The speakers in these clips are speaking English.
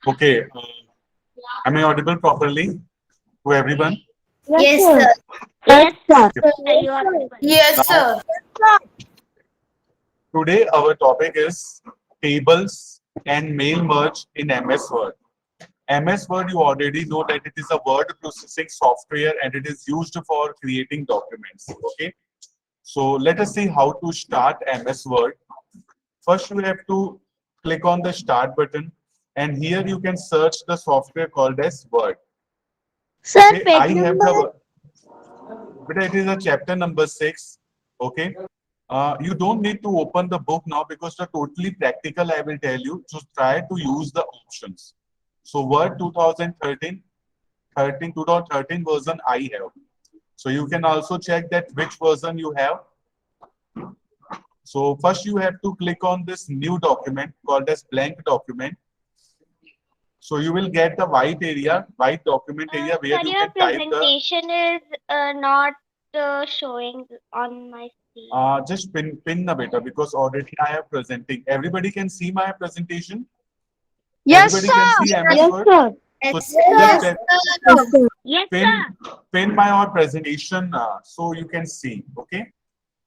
Okay, am I audible properly to everyone? Yes, Yes, sir. sir. Yes, sir. Okay. You are audible. Yes, Now, sir. today our topic is tables and mail merge in MS Word. MS Word, you already know that it is a word processing software and it is used for creating documents. Okay, so let us see how to start MS Word. First, you have to click on the start button, and here you can search the software called as Word. Sir, Okay, I page have number. the, but it is a chapter number 6. Okay, you don't need to open the book now because the totally practical I will tell you. So try to use the options. So Word 2013 version I have. So you can also check that which version you have. So first you have to click on this new document called as blank document. So you will get the white area, white document area where Sir, you your can type the, presentation is not showing on my screen. just pin the beta because already I have presenting. Everybody can see my presentation. Yes, Everybody can sir. see MS Yes, Word. sir. So Yes, just yes, Yes, sir. sir. Yes, pin sir. pin my our presentation so you can see. Okay.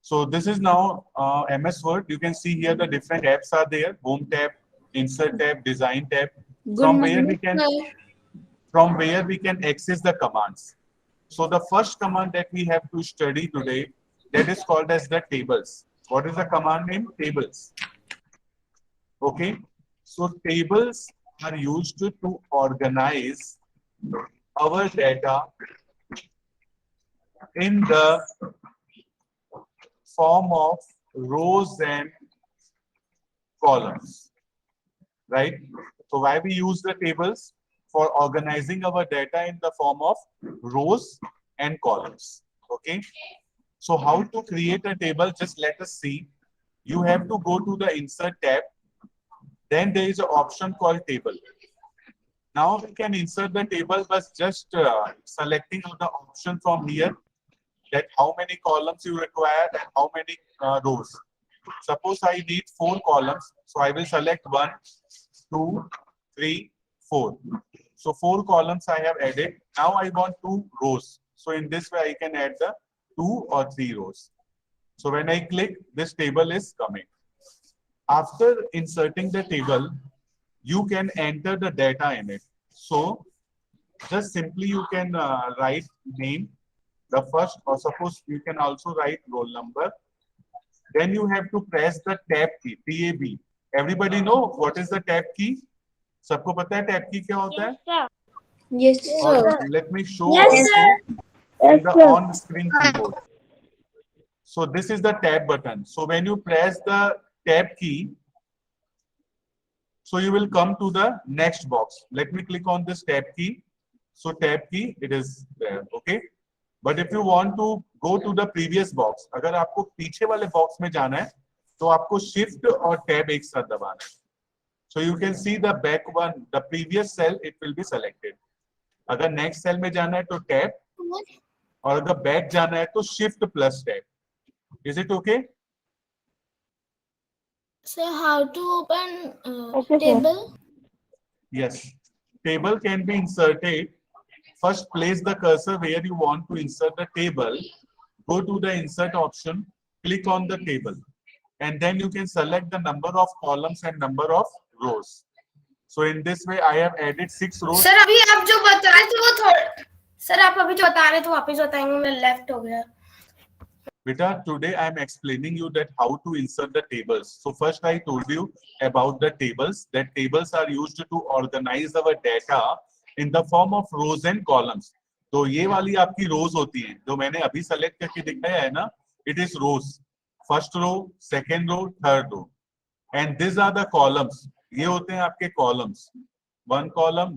So this is now MS Word. You can see here the different tabs are there: Home tab, Insert tab, Design tab. Good From where we morning. can Sir. from where we can access the commands. So the first command that we have to study today, that is called as the tables. What is the command name? Tables. Okay. So tables are used to organize our data in the form of rows and columns, right? So why we use the tables? For organizing our data in the form of rows and columns. Okay. So how to create a table? Just let us see. You have to go to the insert tab. Then there is an option called table. Now we can insert the table by just selecting the option from here, that how many columns you require and how many rows. Suppose I need 4 columns, so I will select 1, 2, 3, 4. So 4 columns I have added. Now I want 2 rows. So in this way I can add the 2 or 3 rows. So when I click, this table is coming. After inserting the table, you can enter the data in it. So just simply you can write name, the first, or suppose you can also write roll number. Then you have to press the tab key, TAB. Everybody know what is the tab key? सबको पता है tab key क्या होता Yes, है? sir. Yes, Or sir. let me show Yes, Yes, also Yes, in the sir. on-screen keyboard. So this is the tab button. So when you press the tab key, so you will come to the next box. Let me click on this tab key. So tab key, it is there, okay? But if you want to go to the previous box, अगर आपको पीछे वाले box में जाना है, तो आपको shift और tab एक साथ दबाना है. So you can see the back one, the previous cell, it will be selected. अगर next cell में जाना है तो tab, और अगर back जाना है तो shift plus tab. Is it okay? sir. How to open Okay, sir. table? Yes. Table can be inserted. First, place the cursor where you want to insert the table. Go to the insert option, click on the table, and then you can select the number of columns and number of rows. So in this way, I have added 6 rows. Sir अभी आप जो बता रहे थे वो थोड़ा sir आप अभी जो बता रहे थे वापस बताएंगे मेरा लेफ्ट हो गया Beta, today I am explaining you that how to insert the tables. So first I told you about the tables, that tables are used to organize our data in the form of rows and columns. तो ये वाली आपकी rows होती हैं, जो मैंने अभी select करके दिखाया है ना, it is rows. First row, second row, third row. And these are the columns. ये होते हैं आपके columns. One column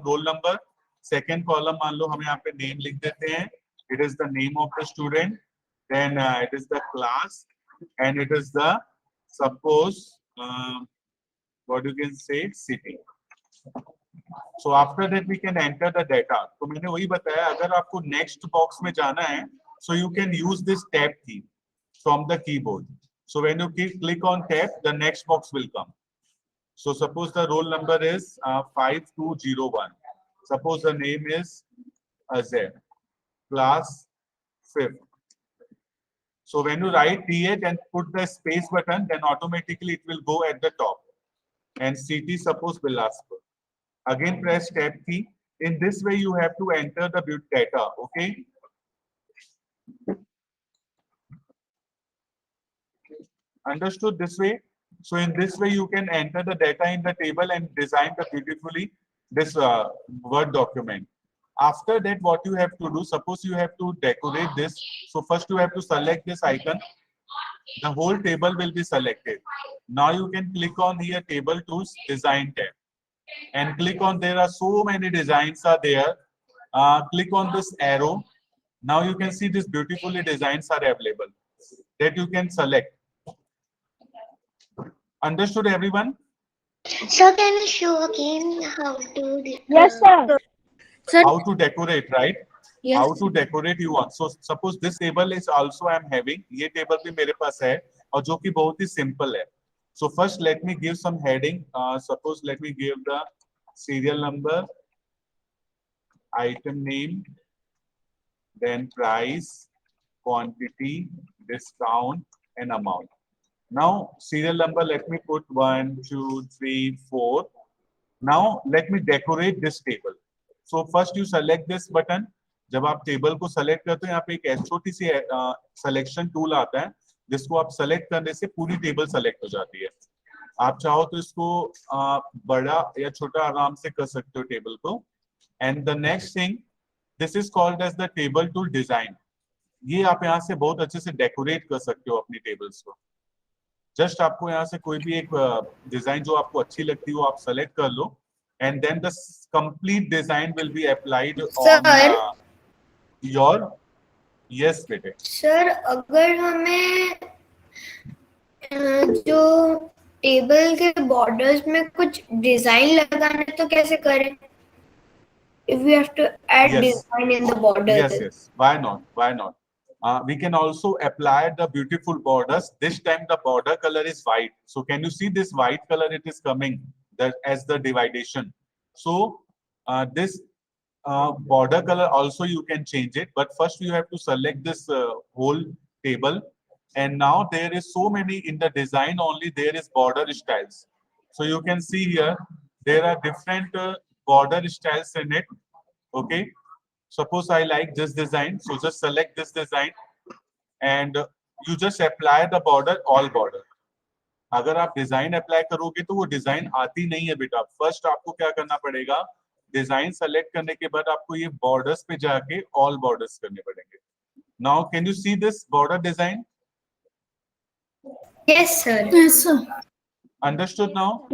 roll number. Second column मान लो हम यहाँ पे name लिख देते हैं. It is the name of the student. Then it is the class, and it is the suppose what you can say city. So after that we can enter the data. तो मैंने वही बताया, अगर आपको next box में जाना है, so you can use this tab key. from the keyboard. So when you click on tab, the next box will come. So suppose the roll number is 5201. Suppose the name is Azir, class 5th. So when you write T8 and put the space button, then automatically it will go at the top. And CT suppose Bilaspur. Again press tab key. In this way you have to enter the data, okay? Understood this way? So in this way you can enter the data in the table and design the beautifully this Word document. After that, what you have to do, suppose you have to decorate this. So first you have to select this icon. The whole table will be selected. Now you can click on here table tools design tab and click on, there are so many designs are there. Click on this arrow. Now you can see this beautifully designs are available that you can select. Understood everyone? So can you show again how to? Yes, sir. Sir. How to decorate, right? Yes. How to decorate you want. So suppose this table is also I am having. ये table भी मेरे पास है और जो कि बहुत ही simple है. So first let me give some heading. Suppose let me give the serial number, item name, then price, quantity, discount, and amount. Now serial number, let me put 1, 2, 3, 4. Now let me decorate this table. So first you select this button. जब आप table को select करते हैं यहाँ पे एक छोटी सी selection tool आता है जिसको आप सेलेक्ट करने से पूरी टेबल सेलेक्ट हो जाती है. आप चाहो तो इसको बड़ा या छोटा आराम से कर सकते हो टेबल को. And the next thing, this is called as the table tool design. ये आप यहाँ से बहुत अच्छे से डेकोरेट कर सकते हो अपनी टेबल्स को. जस्ट आपको यहाँ से कोई भी एक डिजाइन जो आपको अच्छी लगती हो आप सेलेक्ट कर लो and then the complete design will be applied on your. Yes बेटे. सर अगर हमें जो टेबल के बॉर्डर्स में कुछ डिजाइन लगाना है तो कैसे करें? If we have to add design in the border. Yes. Why not? We can also apply the beautiful borders. This time the border color is white. So can you see this white color? It is coming as the dividation. So this border color also you can change it. But first you have to select this whole table. And now there is so many in the design only. There is border styles. So you can see here there are different border styles in it. Okay. Suppose I like this design, so just select this design and you just apply the border, all border. अगर आप design apply करोगे तो वो design आती नहीं है बेटा. First आपको क्या करना पड़ेगा, डिजाइन सेलेक्ट करने के बाद आपको ये बॉर्डर्स पे जाके ऑल बॉर्डर्स करने पड़ेंगे. Now can you see this border design? Yes, sir. Yes, sir. Understood now?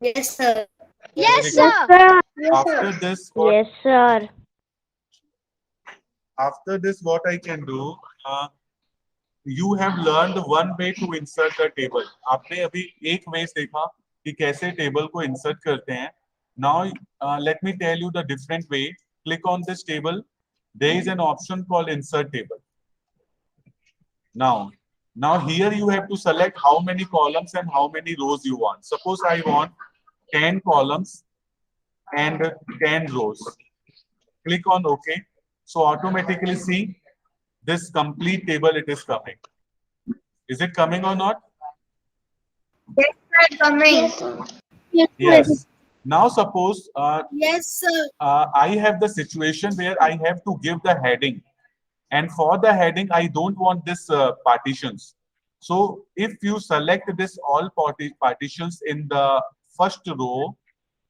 Yes, sir. Yes, Very sir. good. After this, what, Yes, sir. after this, what I can do? You have learned one way to insert the table. आपने अभी एक way देखा कि कैसे table को insert करते हैं. Now let me tell you the different way. Click on this table. There is an option called insert table. Now here you have to select how many columns and how many rows you want. Suppose I want 10 columns and 10 rows. Click on OK. So automatically see this complete table, it is coming. Is it coming or not? Yes, sir. Coming. Yes. Now suppose Yes, sir. I have the situation where I have to give the heading, and for the heading I don't want this partitions. So if you select this all partitions in the first row,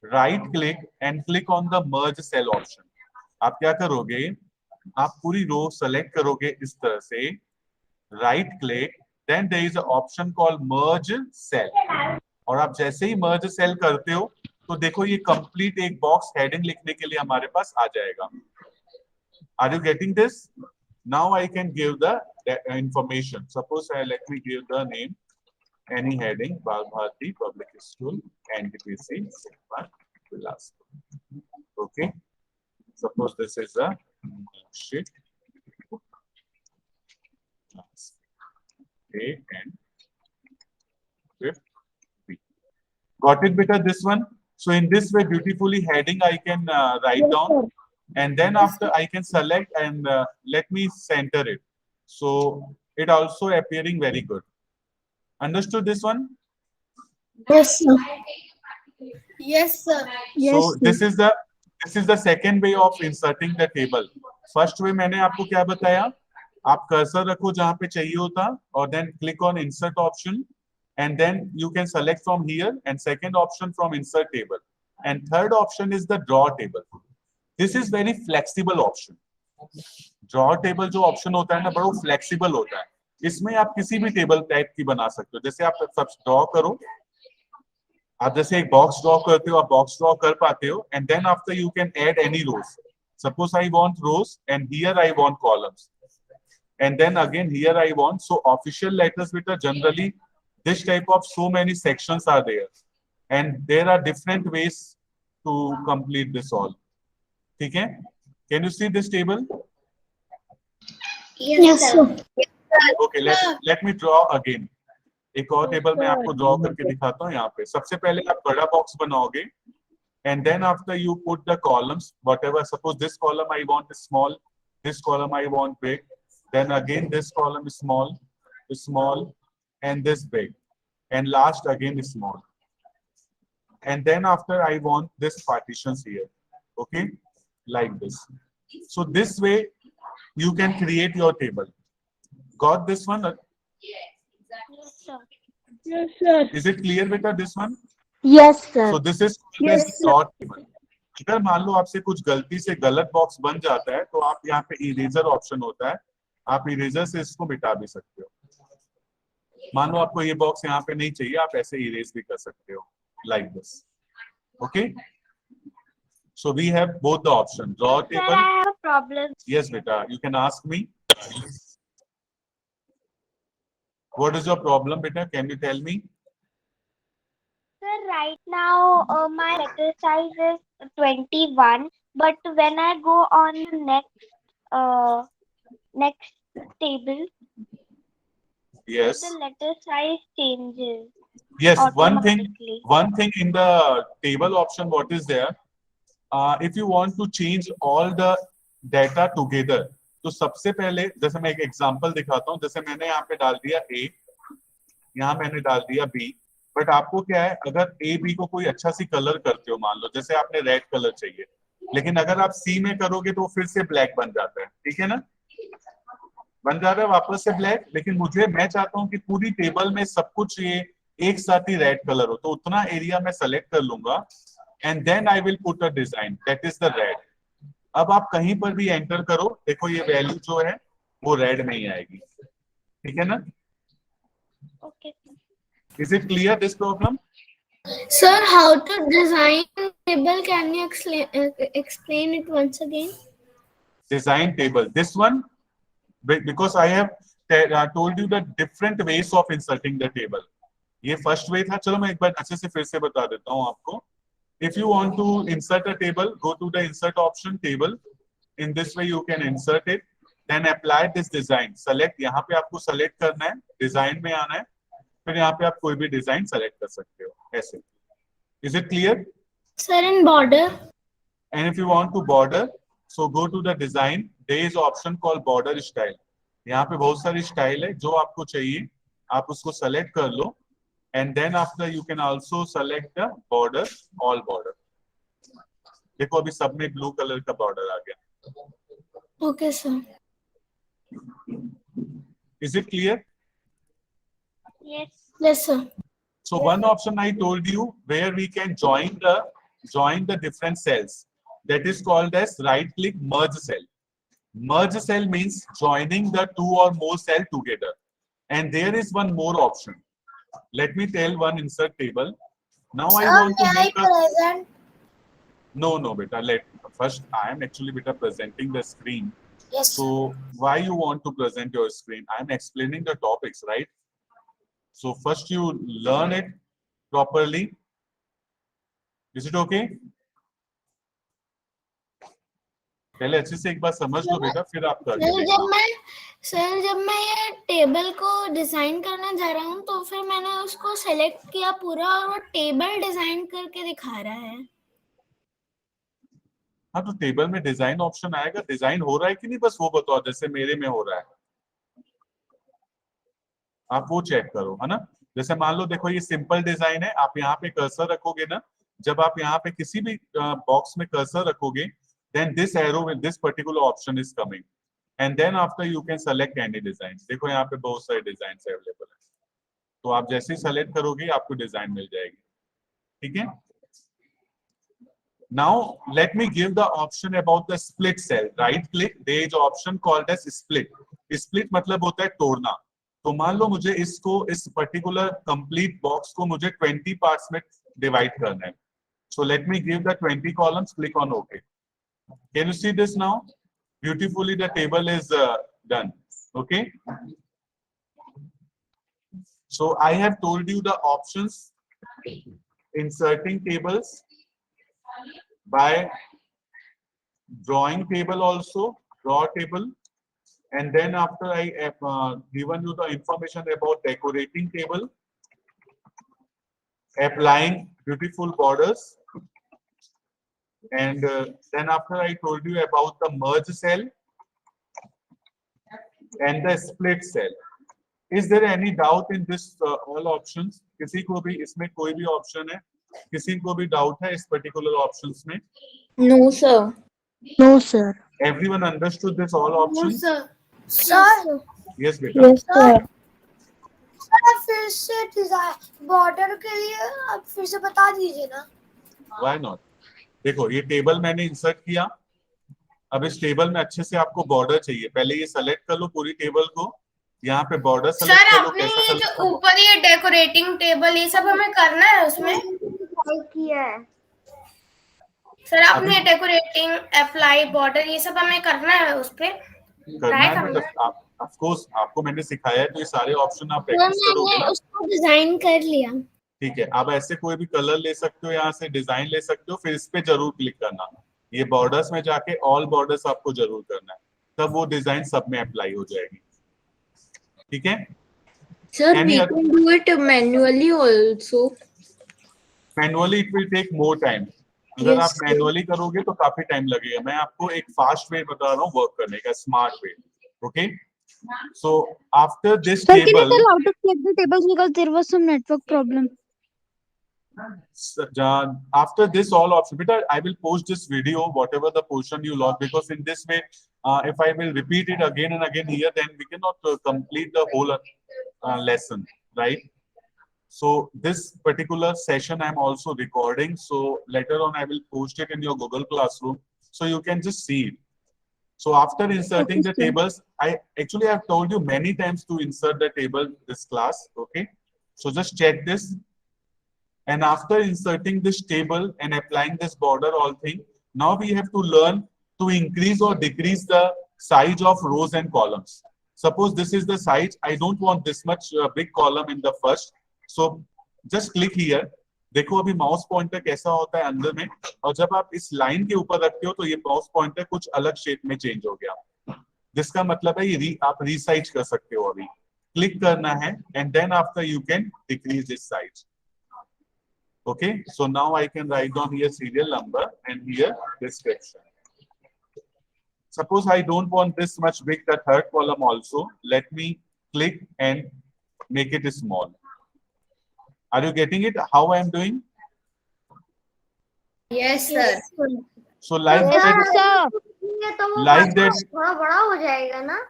right click and click on the merge cell option. आप क्या करोगे, आप पूरी रो select करोगे इस तरह से, right click, then there is a option called merge cell, और आप जैसे ही मर्ज सेल करते हो तो देखो ये कंप्लीट एक बॉक्स हेडिंग लिखने के लिए हमारे पास आ जाएगा. Are you getting this? Now I can give the information. Suppose let me give the name, any heading, Bal Bharati public school NTPC Bilaspur. Okay, suppose this is a sheet. A and fifth B. Got it, beta? This one. So in this way, beautifully heading I can write Yes, down, sir. and then after I can select and let me center it. So it also appearing very good. Understood this one? Yes, sir. Yes, sir. Yes, So sir. this is the second way of inserting the table. First way मैंने आपको क्या बताया? आप cursor रखो जहां पे चाहिए होता, और then click on insert option, and then you can select from here, and second option from insert table, and third option is the draw table. This is very flexible option. Draw table जो option होता है ना, बड़ा flexible होता है. इसमें आप किसी भी टेबल टाइप की बना सकते हो. जैसे आप सब ड्रॉ करो, आप जैसे एक बॉक्स ड्रॉ करते हो, आप बॉक्स ड्रॉ कर पाते हो, and then after you can add any rows. Suppose I want rows and here I want columns, and then again here I want. So official letters which are generally this type of so many sections are there, and there are different ways to complete this all. Okay, can you see this table? Yes, sir. Okay, let me draw again. एक और table मैं आपको draw करके दिखाता हूँ. यहाँ पे सबसे पहले आप बड़ा बॉक्स बनाओगे, and then after you put the columns whatever. Suppose this column I want is small, this column I want big, then again this column is small, and this big, and last again is small, and then after I want this partitions here. Okay, like this. So this way you can create your table. Got this one? Yes, sir. Yes, sir. Is it clear with this one? Yes, sir. So this is Yes, draw table. अगर मान लो आपसे कुछ गलती से गलत box बन जाता है, तो आप यहाँ पे इरेजर ऑप्शन होता है, आप इरेजर से इसको मिटा भी सकते हो. मान लो आपको ये बॉक्स यहाँ पे नहीं चाहिए, आप ऐसे इरेज भी कर सकते हो, like this. Okay, so we have both the option, draw Sir, table. I have a problem. Yes beta, you can ask me. What is your problem, beta? Can you tell me? Sir, right now my letter size is 21, but when I go on the next table, Yes. the letter size changes Yes, one thing automatically. in the table option, what is there? If you want to change all the data together, तो सबसे पहले जैसे मैं एक example दिखाता हूँ. जैसे मैंने यहाँ पे डाल दिया A, यहाँ मैंने डाल दिया B, बट आपको क्या है, अगर A B को कोई अच्छा सी कलर करते हो, मान लो जैसे आपने रेड कलर चाहिए, लेकिन अगर आप C में करोगे तो फिर से ब्लैक बन जाता है. ठीक है ना, बन जाता है वापस से ब्लैक. लेकिन मैं चाहता हूँ कि पूरी टेबल में सब कुछ ये एक साथ ही रेड कलर हो, तो उतना एरिया मैं सेलेक्ट कर लूंगा, and then I will put a design that is the red. अब आप कहीं पर भी एंटर करो, देखो ये वैल्यू जो है वो रेड में ही आएगी. ठीक है ना? Okay. Is it clear this problem? Sir, how to design table? Can you explain it once again? Design table, this one, because I have told you the different ways of inserting the table. ये first way था. चलो मैं एक बार अच्छे से फिर से बता देता हूँ आपको. If you want to insert a table, go to the insert option, table. In this way you can insert it. Then apply this design. Select, यहाँ पे आपको select करना है, design में आना है, फिर यहाँ पे आप कोई भी डिजाइन सेलेक्ट कर सकते हो ऐसे. Is it clear? Sir, in border. And if you want to border, so go to the design. There is option called border style. यहाँ पे बहुत सारी स्टाइल है, जो आपको चाहिए आप उसको सेलेक्ट कर लो, and then after you can also select the border, all border. देखो अभी सब में ब्लू कलर का बॉर्डर आ गया. Okay, sir. Is it clear? Yes. Yes, sir. So one option I told you where we can join the different cells, that is called as right click merge cell. Merge cell means joining the two or more cell together. And there is one more option. Let me tell one insert table. Now I want to make a present? no beta, first I am actually beta presenting the screen. Yes. So why you want to present your screen? I am explaining the topics, right? So first you learn it properly. Is it okay? पहले अच्छे से एक बार समझ लो बेटा, फिर आप कर जब मैं ये टेबल को डिजाइन करना जा रहा हूँ तो फिर मैंने उसको सेलेक्ट किया पूरा और वो टेबल डिजाइन करके दिखा रहा है। हाँ, तो टेबल में डिजाइन ऑप्शन आएगा, डिजाइन हो रहा है कि नहीं बस वो बताओ, जैसे मेरे में हो रहा है आप वो चेक करो, है ना। जैसे मान लो देखो ये सिंपल डिजाइन है, आप यहाँ पे कर्सर रखोगे ना, जब आप यहाँ पे किसी भी बॉक्स में कर्सर रखोगे, then this arrow with this particular option is coming and then after you can select any design। देखो यहाँ पे बहुत सारे डिजाइन अवेलेबल है, तो आप जैसे ही सेलेक्ट करोगे आपको डिजाइन मिल जाएगी, ठीक है। Now let me give the option about the split cell। Right click, there is option called as split। split मतलब होता है तोड़ना। तो मान लो मुझे इसको, इस पर्टिकुलर कंप्लीट बॉक्स को मुझे 20 पार्ट्स में डिवाइड करना है। So let me give the 20 columns, click on OK। Can you see this now? Beautifully the table is done, okay? So I have told you the options inserting tables by drawing table also, draw table, and then after I have given you the information about decorating table, applying beautiful borders, and then after I told you about the merge cell and the split cell। Is there any doubt in this all options? किसी को भी इसमें कोई भी option है, किसी को भी डाउट है इस पर्टिकुलर ऑप्शंस में? No, sir. No, sir. Everyone understood this all options? Sir Yes बेटा। Yes, sir. फिर से डिजाइन बॉर्डर के लिए आप फिर से बता दीजिए ना। Why not? देखो ये टेबल मैंने इंसर्ट किया, अब इस टेबल में अच्छे से आपको बॉर्डर चाहिए, पहले ये सेलेक्ट कर लो पूरी टेबल को, यहाँ पे बॉर्डर सेलेक्ट सर कर लो। आपने कैसा ये सेलेक्ट जो कर लो? ऊपर ये डेकोरेटिंग टेबल ये सब हमें करना है उसमें? किया है सर आपने डेकोरेटिंग अप्लाई बॉर्डर ये सब हमें करना है उस पे? करना है मतलब आप ऑफ कोर्स आपको मैंने सिखाया है, तो ये सारे ऑप्शन आप प्रैक्टिस करोगे मैंने ना। उसको डिजाइन कर लिया। ठीक है, आप ऐसे कोई भी कलर ले सकते हो, यहाँ से डिजाइन ले सकते हो, फिर इस पे जरूर क्लिक करना। ये बॉर्डर्स में जाके ऑल बॉर्डर्स आपको जरूर करना है, तब वो डिजाइन सब में अप्लाई हो जाएगी, ठीक है। Sir, Any we other- can do it manually also. Manually it will take more time. अगर Yes, आप मैनुअली करोगे तो काफी टाइम लगेगा। मैं आपको एक फास्ट वे बता रहा हूँ वर्क करने का, smart way, okay. So after this Sir, can you table, tell how to check the tables because there was some network problem? after this all option, beta, I will post this video whatever the portion you lost, because in this way if I will repeat it again and again here, then we cannot complete the whole lesson, right? So this particular session I'm also recording, so later on I will post it in your Google Classroom so you can just see it. So after inserting the tables, I actually have told you many times to insert the table this class, okay? So just check this. And after inserting this table and applying this border all thing, now we have to learn to increase or decrease the size of rows and columns. Suppose this is the size, I don't want this much big column in the first. So just click here. देखो अभी mouse pointer कैसा होता है अंदर में, और जब आप इस लाइन के ऊपर रखते हो तो ये माउस पॉइंटर कुछ अलग शेप में चेंज हो गया, जिसका मतलब है ये आप रीसाइज कर सकते हो। अभी क्लिक करना है and then after you can decrease this size. Okay, so now I can write down here serial number and here description. Suppose I don't want this much big, the third column also. Let me click and make it small. Are you getting it? How I am doing? Yes, sir. So like Yes, that, sir. ये तो वो like that. थोड़ा बड़ा हो जाएगा ना?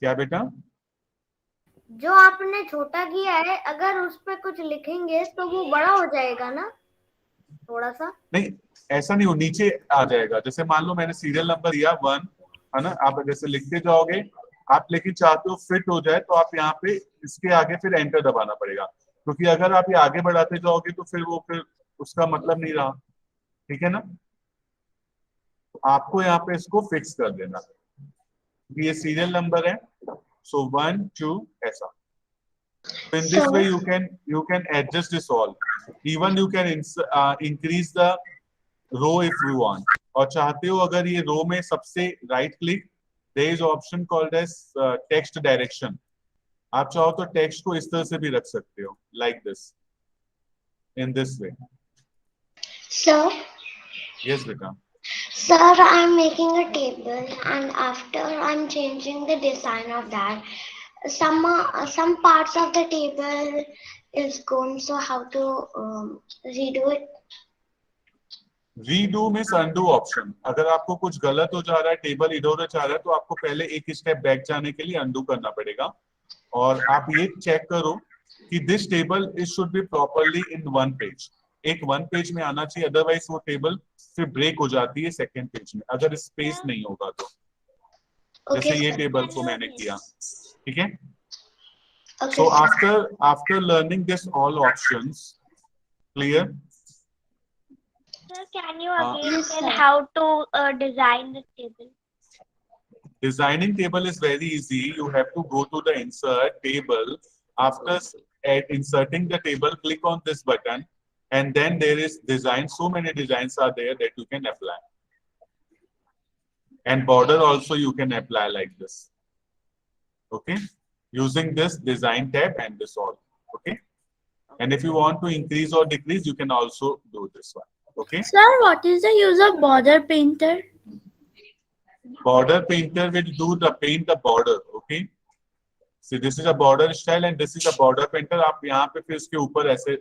क्या बेटा? जो आपने छोटा किया है अगर उस पे कुछ लिखेंगे तो वो बड़ा हो जाएगा ना थोड़ा सा? नहीं, ऐसा नहीं हो, नीचे आ जाएगा। जैसे मान लो मैंने सीरियल नंबर दिया 1, है ना, आप जैसे लिखते जाओगे, आप लेकिन चाहते हो फिट हो जाए तो आप यहाँ पे इसके आगे फिर एंटर दबाना पड़ेगा, क्योंकि अगर आप ये आगे बढ़ाते जाओगे तो फिर उसका मतलब नहीं रहा, ठीक है ना। तो आपको यहाँ पे इसको फिक्स कर देना, ये सीरियल नंबर है, so 1 2 ऐसा। So in this way you can adjust this all. Even you can increase the row if you want. और चाहते हो अगर ये रो में सबसे right click, there is option called as text direction. आप चाहो तो टेक्स्ट को इस तरह से भी रख सकते हो, like this, in this way. Sir, Yes, beta. sir, I'm making a table, and after I'm changing the design of that, some parts of the table is gone. So how to redo it? Redo means undo option. अगर आपको कुछ गलत हो जा रहा है, table इधर उधर जा रहा है, तो आपको पहले एक स्टेप बैक जाने के लिए undo करना पड़ेगा. और आप ये चेक करो कि this table it should be properly in one page. एक वन पेज में आना चाहिए, अदरवाइज वो टेबल फिर ब्रेक हो जाती है सेकंड पेज में, अगर स्पेस नहीं होगा तो. जैसे ये टेबल को मैंने किया, ठीक है. Okay, So sir. after learning this all options, clear? Sir, can you again Yes, tell sir. how to design the table? Designing table is very easy. You have to go to the insert table. After inserting the table, click on this button, and then there is design. So many designs are there that you can apply. And border also you can apply like this. Okay? Using this design tab and this all. Okay? And if you want to increase or decrease, you can also do this one. Okay? Sir, what is the use of border painter? Border painter will do the paint the border. Okay? See, this is a border style and this is a border painter. आप यहाँ पे फिर इसके ऊपर ऐसे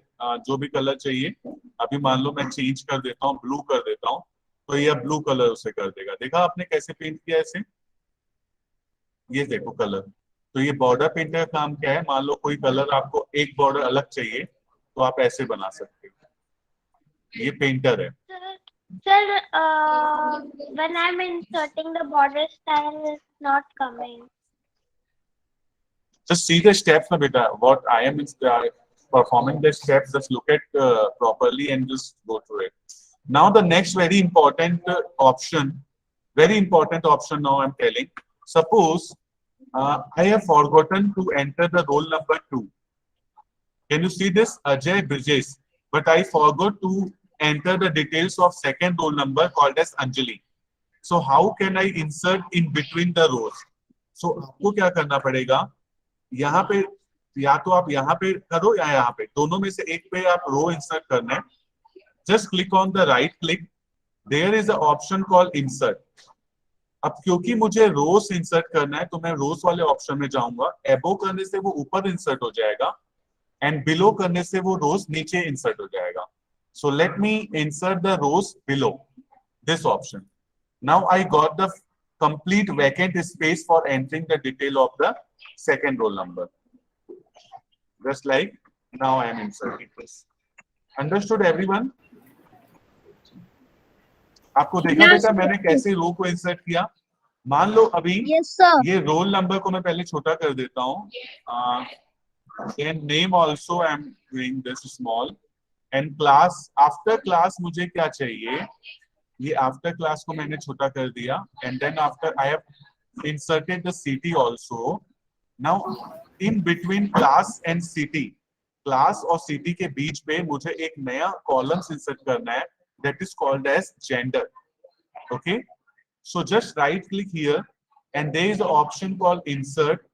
जो भी colour चाहिए, अभी मान लो मैं चेंज कर देता हूँ, ब्लू कर देता हूँ, तो ये ब्लू कलर उसे कर देगा. देखा आपने कैसे पेंट किया ऐसे? ये देखो कलर. तो ये बॉर्डर पेंटर का काम क्या है? मान लो कोई कलर आपको एक बॉर्डर अलग चाहिए, तो आप ऐसे बना सकते हो. ये पेंटर है. Sir, when I'm inserting the border style, is not coming. Just see the steps, beta. What I am performing the steps. Just look at properly and just go through it. Now the next very important option now I'm telling. Suppose I have forgotten to enter the roll number 2. Can you see this? Ajay Brijesh. But I forgot to enter the details of second roll number called as Anjali. So how can I insert in between the rows? So आपको क्या करना पड़ेगा? यहाँ पे या तो आप यहाँ पे करो या यहाँ पे, दोनों में से एक पे आप रो इंसर्ट करना है. Just click on the right click. There is an option called insert. अब क्योंकि मुझे रोज इंसर्ट करना है तो मैं रोज वाले ऑप्शन में जाऊंगा. एबो करने से वो ऊपर इंसर्ट हो जाएगा एंड बिलो करने से वो रोज नीचे इंसर्ट हो जाएगा. So let me insert the rows below this option. Now I got the complete vacant space for entering the detail of the second roll number. Just like now I am inserting this. Understood everyone? आपको देखा बेटा मैंने कैसे रो को insert किया? मान लो अभी Yes, sir. ये रोल नंबर को मैं पहले छोटा कर देता हूँ. Then name also I am doing this small. And class, after class मुझे क्या चाहिए? ये after class को मैंने छोटा कर दिया. And then after I have inserted the city also. Now in between class and city, class और city के बीच पे मुझे एक नया columns insert करना है. That is called as gender. Okay. So just right click here and there is an option called insert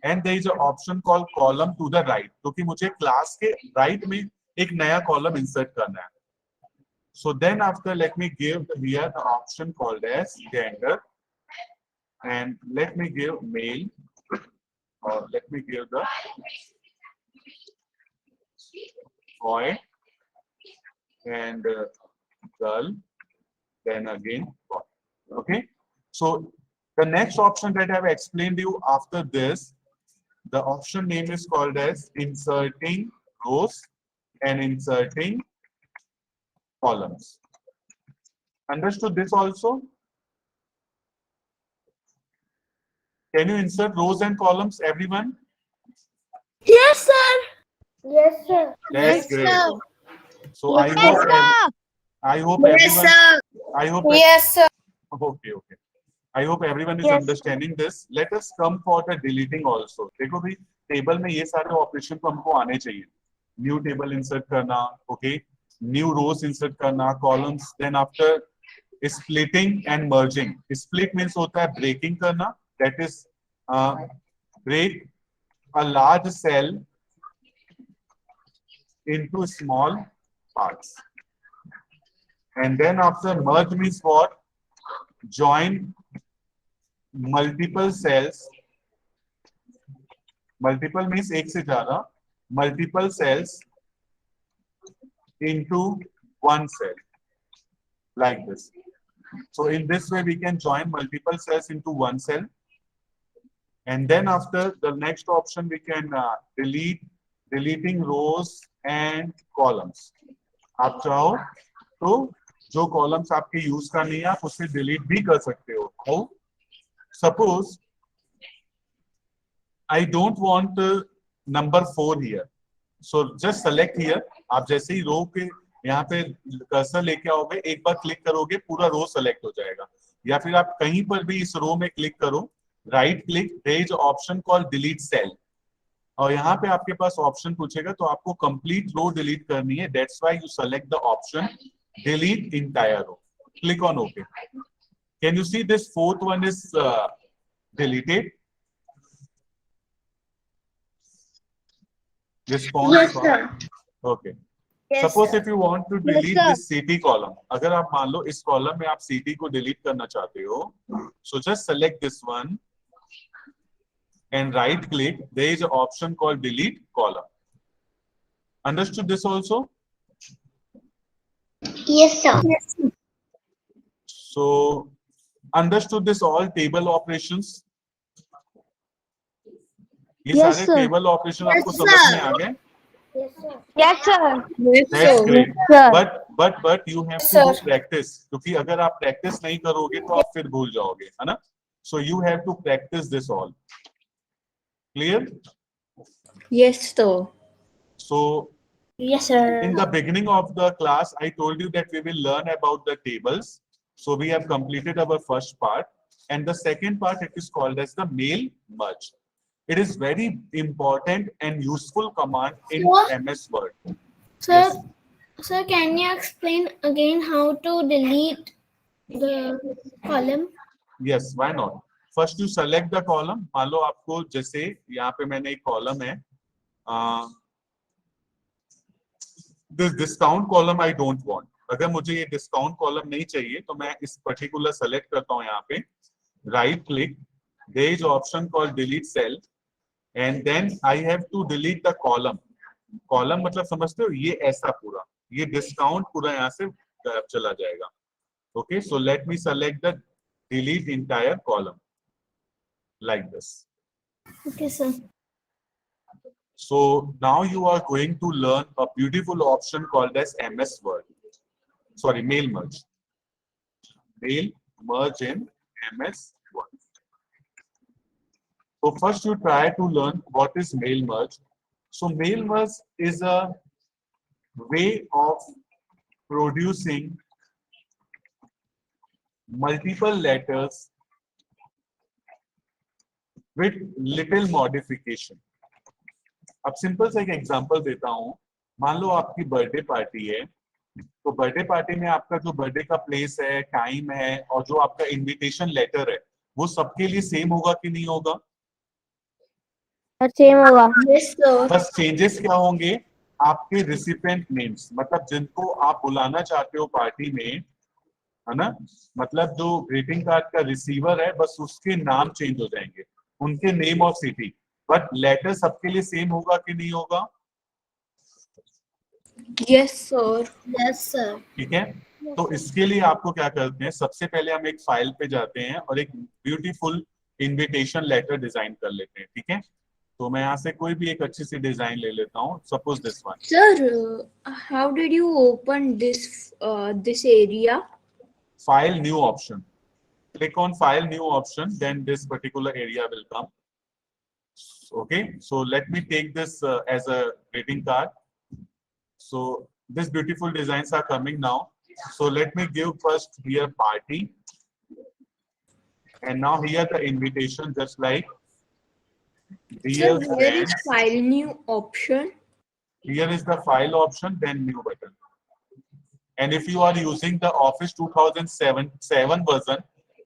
and there is an option called column to the right. क्योंकि मुझे class के right में एक नया column insert करना है. So then after let me give here the option called as gender and let me give male or let me give the boy and girl, then again boy. Okay. So the next option that I have explained to you after this, the option name is called as inserting rows and inserting columns. Understood this also? Can you insert rows and columns, everyone? Yes, sir. Yes, sir. That's great. sir. So I hope Yes, everyone. sir. I hope. Yes, sir. Okay. I hope everyone is Yes. understanding this. Let us come for the deleting also. देखो भाई table में ये सारे operation तो हमको आने चाहिए. New table insert करना, okay? new rows insert करना, columns. Then after splitting and merging. Split means होता है breaking करना. That is break a large cell into small parts. And then after merge means what? Join multiple cells. Multiple means एक से ज़्यादा. Multiple cells into one cell, like this. So in this way we can join multiple cells into one cell. And then after, the next option we can deleting rows and columns. आप चाहो तो जो columns आपके use करनी है आप उसे delete भी कर सकते हो. How? Suppose I don't want number 4 here. So just select here. आप जैसे ही रो के यहाँ पे कर्सर लेके आओगे, एक बार क्लिक करोगे पूरा रो सेलेक्ट हो जाएगा. या फिर आप कहीं पर भी इस रो में क्लिक करो, right click, there is option called delete cell, और यहाँ पे आपके पास ऑप्शन पूछेगा तो आपको कंप्लीट रो डिलीट करनी है. That's why you select the option delete entire row. Click on okay. Can you see this fourth one is deleted? Response? Yes, sir. Okay. Yes, Suppose sir. if you want to delete this CT column, अगर आप मान लो इस column में आप CT को delete करना चाहते हो, so just select this one and right click. There is an option called delete column. Understood this also? Yes, sir. So understood this all table operations? ये Yes, सारे sir. टेबल ऑपरेशन Yes, आपको समझ में sir. आ गए? Yes, sir. That's great. Sir. But you have to do practice, क्योंकि अगर आप practice नहीं करोगे तो आप फिर भूल जाओगे, है ना? So you have to practice this all. Clear? Yes, sir. So Yes, sir. in the beginning of the class, I told you that we will learn about the tables. So we have completed our first part, and the second part, it is called as the mail merge. It is very important and useful command in Sir? MS Word. Sir, Yes. sir, can you explain again how to delete the column? Yes, why not? First you select the column. मान लो आपको जैसे यहाँ पे मैंने एक column है. This discount column I don't want. अगर मुझे ये discount column नहीं चाहिए तो मैं इस particular select करता हूँ यहाँ पे. Right click. There is option called delete cell. And then I have to delete the column. Column मतलब समझते हो? ये ऐसा पूरा. ये discount पूरा यहाँ से गायब चला जाएगा. Okay, so let me select the delete entire column like this. Okay, sir. So now you are going to learn a beautiful option called as MS Word. Sorry, mail merge. Mail merge in MS Word. So first you try to learn what is mail merge. So mail merge is a way of producing multiple letters with little modification. अब simple सा एक example देता हूँ. मान लो आपकी birthday party है, तो birthday party में आपका जो बर्थडे का प्लेस है, टाइम है, और जो आपका इनविटेशन लेटर है, वो सबके लिए सेम होगा कि नहीं होगा? सेम होगा. Yes, sir. बस चेंजेस क्या होंगे? आपके रिसिपेंट नेम्स, मतलब जिनको आप बुलाना चाहते हो पार्टी में, है ना, मतलब जो ग्रीटिंग कार्ड का रिसीवर है, बस उसके नाम चेंज हो जाएंगे, उनके नेम और सिटी. बट लेटर सबके लिए सेम होगा कि नहीं होगा? Yes, sir. Yes, sir. ठीक है. तो इसके लिए आपको क्या करते हैं, सबसे पहले हम एक फाइल पे जाते हैं और एक ब्यूटीफुल इनविटेशन लेटर डिजाइन कर लेते हैं. ठीक है. तो मैं यहाँ से कोई भी एक अच्छी सी डिजाइन ले लेता हूँ. Suppose this one. Sir, how did you open this area? File new option. Click on file new option, then this particular area will come. Okay, so let me take this as a greeting card. So these beautiful designs are coming now. So let me give first here party, and now here the invitation, just like Sir, dear where is friends. file new option? Here is the file option, then new button. And if you are using the Office 2007 version,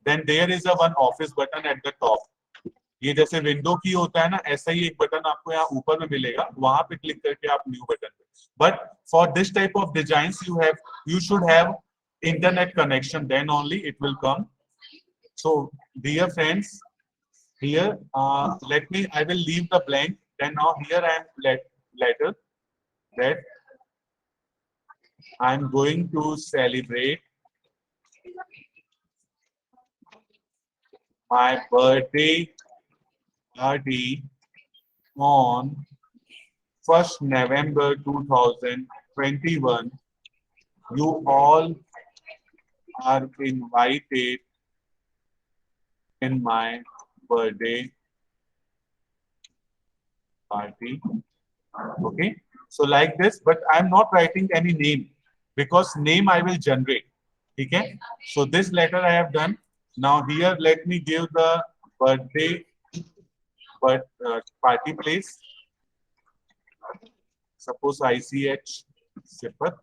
then there is a one Office button at the top. ये जैसे window की होता है ना, ऐसा ही एक button आपको यहाँ ऊपर में मिलेगा, वहां पे क्लिक करके आप न्यू बटन पे. But for this type of designs, you should have internet connection, then only it will come. So dear friends, here I will leave the blank. Then now here I am letter that I am going to celebrate my birthday party on 1st November 2021. You all are invited in my birthday party. Okay, so like this, but I'm not writing any name because name I will generate. Okay, so this letter I have done. Now here let me give the birthday party place. Suppose ICH Sipat,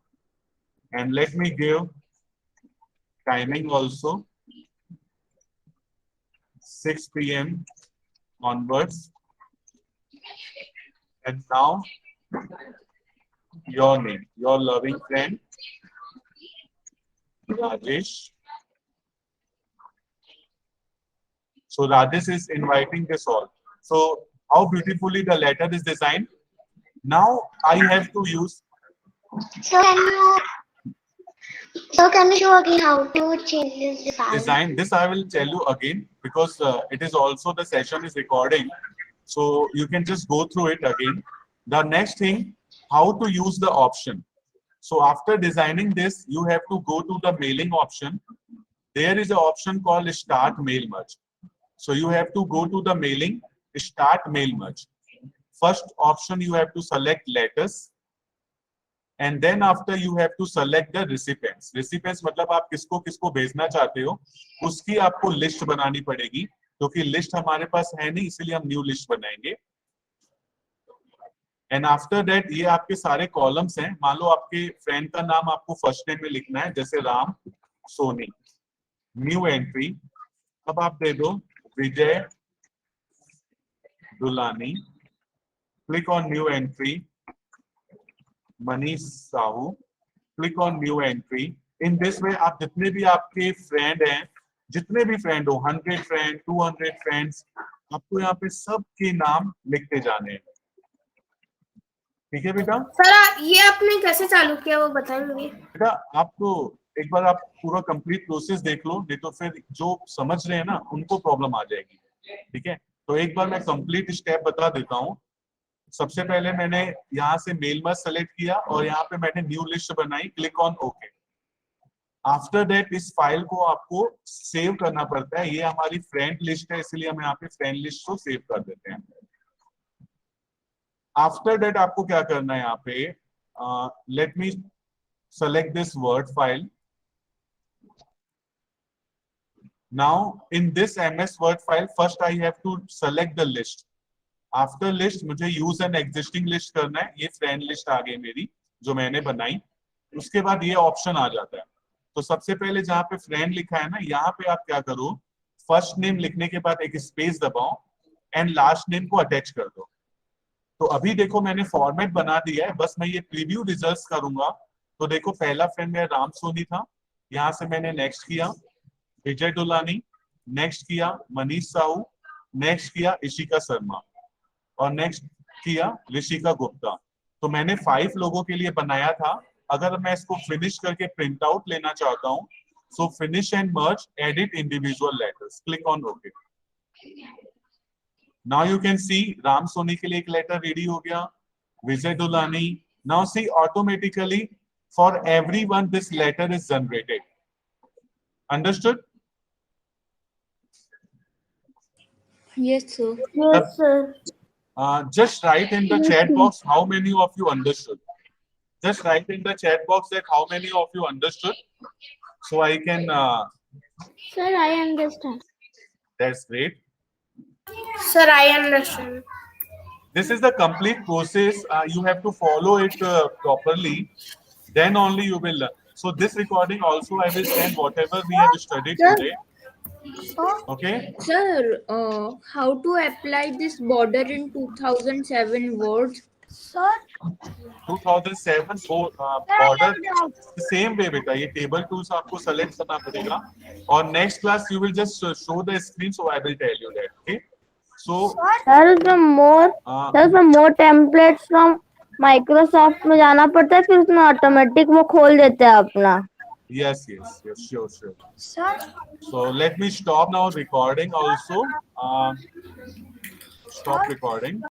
and let me give timing also 6 p.m. onwards. And now your name, your loving friend Rajesh. So Rajesh is inviting this all. So how beautifully the letter is designed. Now I have to use. So can you show again how to change this design? This I will tell you again because it is also the session is recording. So you can just go through it again. The next thing, how to use the option. So after designing this, you have to go to the mailing option. There is an option called Start Mail Merge. So you have to go to the mailing, Start Mail Merge. First option, you have to select letters. And then after you have to select the recipients. Recipients मतलब आप किसको किसको भेजना चाहते हो, उसकी आपको list बनानी पड़ेगी, क्योंकि लिस्ट हमारे पास है नहीं, इसलिए हम न्यू लिस्ट बनाएंगे. एंड आफ्टर दैट ये आपके सारे कॉलम्स हैं. मान लो आपके फ्रेंड का नाम आपको फर्स्ट नेम में लिखना है, जैसे राम सोनी. न्यू एंट्री, अब आप दे दो Vijay Dulani. Click on new entry. Manish Sahu. Click on new entry. In this way आप जितने भी आपके फ्रेंड हैं, जितने भी फ्रेंड हो, 100 फ्रेंड, 200 फ्रेंड्स, आपको यहाँ पे सबके नाम लिखते जाने हैं. ठीक है बेटा? सर ये आपने कैसे चालू किया वो बताएंगे? बेटा आपको एक बार आप पूरा कंप्लीट प्रोसेस देख लो, नहीं तो फिर जो समझ रहे हैं ना उनको प्रॉब्लम आ जाएगी. ठीक है, तो एक बार मैं कंप्लीट स्टेप बता देता हूँ. सबसे पहले मैंने यहाँ से मेल मर्ज सेलेक्ट किया और यहाँ पे मैंने न्यू लिस्ट बनाई. Click on okay. After that इस फाइल को आपको सेव करना पड़ता है. ये हमारी फ्रेंड लिस्ट है, इसलिए हम यहाँ पे फ्रेंड लिस्ट को सेव कर देते हैं. आफ्टर दैट आपको क्या करना है, यहाँ पे let me select this word file. Now in this MS word file first I have to select the list. After list मुझे यूज एन एग्जिस्टिंग लिस्ट करना है. ये फ्रेंड लिस्ट आ गई मेरी जो मैंने बनाई. उसके बाद ये ऑप्शन आ जाता है. तो सबसे पहले जहाँ पे फ्रेंड लिखा है ना, यहाँ पे आप क्या करो, फर्स्ट नेम लिखने के बाद एक स्पेस दबाओ एंड लास्ट नेम को अटैच कर दो. तो अभी देखो मैंने फॉर्मेट बना दिया है, बस मैं ये प्रीव्यू रिजल्ट्स करूंगा. तो देखो पहला फ्रेंड मेरा राम सोनी था, यहाँ से मैंने नेक्स्ट किया विजय दुलानी, नेक्स्ट किया मनीष साहू, नेक्स्ट किया इशिका शर्मा और नेक्स्ट किया ऋषिका गुप्ता. तो मैंने 5 लोगों के लिए बनाया था. अगर मैं इसको फिनिश करके प्रिंट आउट लेना चाहता हूँ, so finish and merge edit individual letters. Click on okay. Now you can see Ram Soni के लिए एक लेटर रेडी हो गया, Vijay Dulani. Now see automatically for everyone this letter is generated. Understood? Yes, sir. Yes, sir. Just write in the chat box how many of you understood. Just write in the chat box that how many of you understood, so I can. Sir, I understand. That's great. Sir, I understand. This is the complete process. You have to follow it properly. Then only you will learn. So this recording also I will send whatever we have studied Sir? today. Okay. Sir, how to apply this border in 2007 words? Sir, 2007 border the same way beta ये table tools आपको select करना पड़ेगा और next class you will just show the screen so I will tell you that. Okay. So sir उसमें मोर templates from Microsoft में जाना पड़ता है, फिर उसमें ऑटोमेटिक वो खोल देते हैं अपना. yes, sure. sir. So let me stop now recording also. Stop recording.